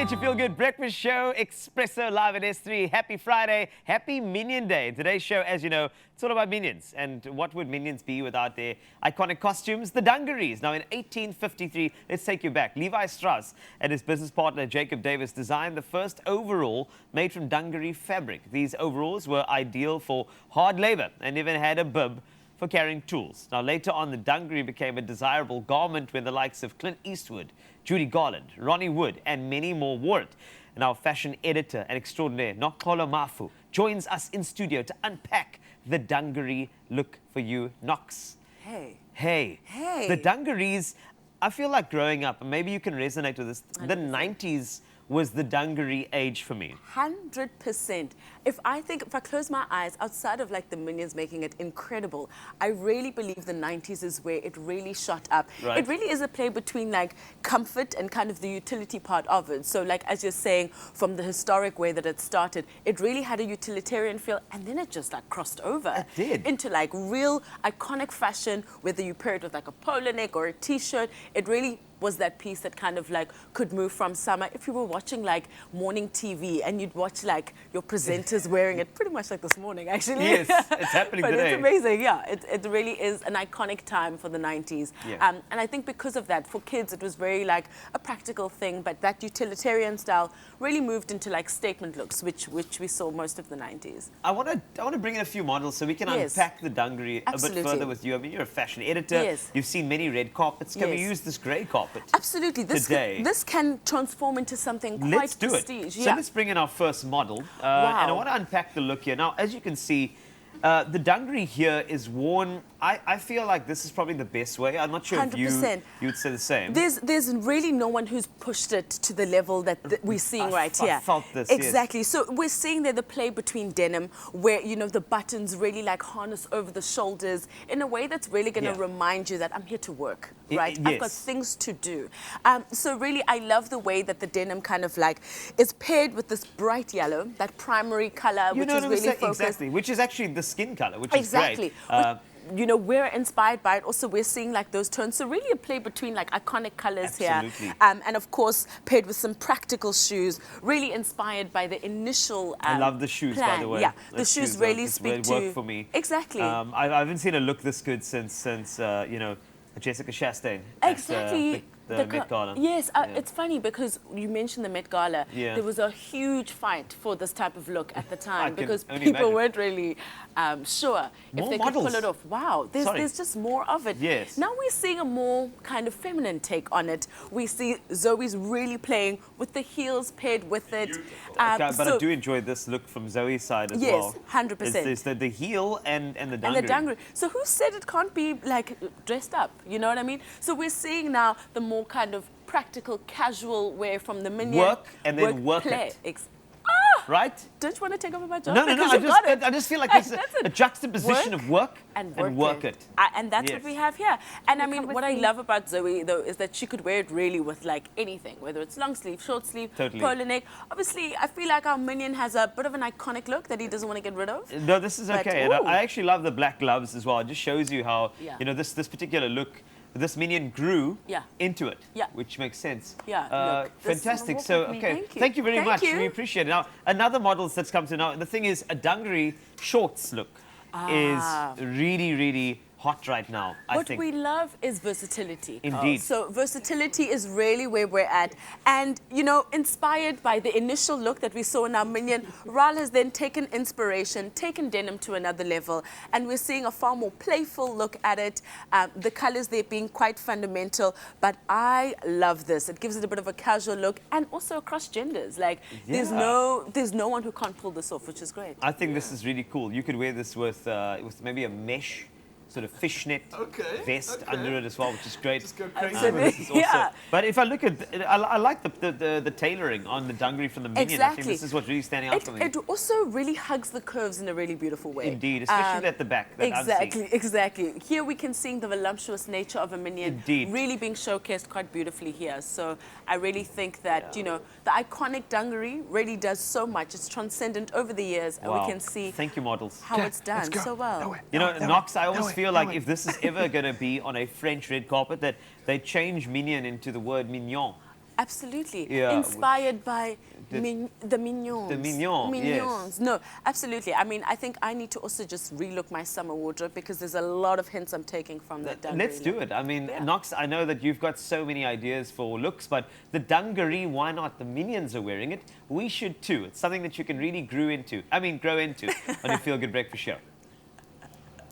Get your feel-good breakfast show, Expresso live at S3. Happy Friday, happy Minion Day. Today's show, as you know, it's all about minions. And what would minions be without their iconic costumes? The Dungarees. Now, in 1853, let's take you back. Levi Strauss and his business partner, Jacob Davis, designed the first overall made from Dungaree fabric. These overalls were ideal for hard labor and even had a bib for carrying tools. Now, later on, the Dungaree became a desirable garment when the likes of Clint Eastwood, Judy Garland, Ronnie Wood, and many more wore it. And our fashion editor and extraordinaire, Noxolo Mafu, joins us in studio to unpack the Dungaree look for you. Nox. Hey. Hey. Hey. The Dungarees, I feel like growing up, and maybe you can resonate with this, 100%. The 90s was the Dungaree age for me. 100%. If I close my eyes, outside of like the Minions making it incredible, I really believe the 90s is where it really shot up. Right. It really is a play between like comfort and kind of the utility part of it. So like as you're saying, from the historic way that it started, it really had a utilitarian feel, and then it just like crossed over. It did. Into like real iconic fashion, whether you pair it with like a polo neck or a t-shirt. It really was that piece that kind of like could move from summer. If you were watching like morning TV and you'd watch like your presenters wearing it, pretty much like this morning actually. Yes, it's happening but today. It's amazing, yeah. It really is an iconic time for the 90s. Yeah. And I think because of that, for kids, it was very like a practical thing, but that utilitarian style really moved into like statement looks, which we saw most of the 90s. I want to bring in a few models so we can Yes. unpack the Dungaree a Absolutely. bit further with you. I mean, you're a fashion editor. Yes. You've seen many red carpets. Can we Yes. use this grey carpet? Absolutely. Today. This can transform into something quite Let's do prestige. it. So let's bring in our first model. And I want to unpack the look here. Now, as you can see, the Dungaree here is worn. I feel like this is probably the best way. I'm not sure if you 100%. would say the same. There's really no one who's pushed it to the level that we're seeing right here. I felt this, exactly. yes. So we're seeing there the play between denim, where you know the buttons really like harness over the shoulders in a way that's really going to remind you that I'm here to work, right? I've got Yes. things to do. So really, I love the way that the denim kind of like is paired with this bright yellow, that primary color, You which know is what I'm really saying? focused. Exactly, which is actually the skin color, which Exactly. is great. You know, we're inspired by it. Also, we're seeing like those tones. So really a play between like iconic colors Absolutely. here. And of course, paired with some practical shoes, really inspired by the initial I love the shoes, plan. by the way. Yeah, the Those shoes really just speak to... work for me. Exactly. I haven't seen a look this good since you know, Jessica Chastain. Exactly. The Met Gala. Yes, it's funny because you mentioned the Met Gala. Yeah. There was a huge fight for this type of look at the time can because only people imagine. weren't really sure More if they models. could pull it off. Wow, there's just more of it. Yes. Now we're seeing a more kind of feminine take on it. We see Zoe's really playing with the heels paired with it. But I do enjoy this look from Zoe's side as well. Yes, 100%. There's the heel and the Dungaree. And the Dungaree. So who said it can't be like dressed up? You know what I mean? So we're seeing now the more kind of practical, casual wear from the Minion. Work and then work play. it. Right? Don't you want to take over my job? No. Because you've got it. I just feel like there's That's a juxtaposition Work of work and work it. And that's Yes. what we have here. And I mean, what I love about Zoe, though, is that she could wear it really with like anything, whether it's long sleeve, short sleeve, Totally. polo neck. Obviously, I feel like our Minion has a bit of an iconic look that he doesn't want to get rid of. No, this is But, okay. And ooh. I actually love the black gloves as well. It just shows you how, Yeah. you know, this particular look, this Minion grew Yeah. into it, Yeah. which makes sense. Yeah, look, this fantastic. one So, walk with me. okay, Thank you. very Thank much. you. We appreciate it. Now, another model that's come to now, the thing is, a Dungaree shorts look is really, really hot right now, I What think. we love is versatility. Indeed. So versatility is really where we're at. And, you know, inspired by the initial look that we saw in our Minion, Ral has then taken inspiration, taken denim to another level, and we're seeing a far more playful look at it. The colors there being quite fundamental, but I love this. It gives it a bit of a casual look and also across genders. Like, there's no one who can't pull this off, which is great. I think this is really cool. You could wear this with maybe a mesh sort of fishnet vest under it as well, which is great. Just go crazy. Absolutely. This is also- Yeah. But if I look at, I like the tailoring on the Dungaree from the Minion. I think Exactly. this is what's really standing out for me. It also really hugs the curves in a really beautiful way. Indeed, especially at the back. That I'm seeing. Exactly. Here we can see the voluptuous nature of a Minion Indeed. really being showcased quite beautifully here. So I really think that, you know, the iconic Dungaree really does so much. It's transcendent over the years, and Wow. we can see Thank you, models. how it's done so well. You know, Knox, I always feel like if this is ever going to be on a French red carpet, that they change Minion into the word mignon. Absolutely. Yeah, Inspired by the the mignons. the mignon, yes. Mignons. No, absolutely. I mean, I think I need to also just relook my summer wardrobe because there's a lot of hints I'm taking from that Dungaree. Let's do it. I mean, Yeah. Knox, I know that you've got so many ideas for looks, but the Dungaree, why not? The Minions are wearing it. We should too. It's something that you can really grow into on your Feel Good Breakfast show.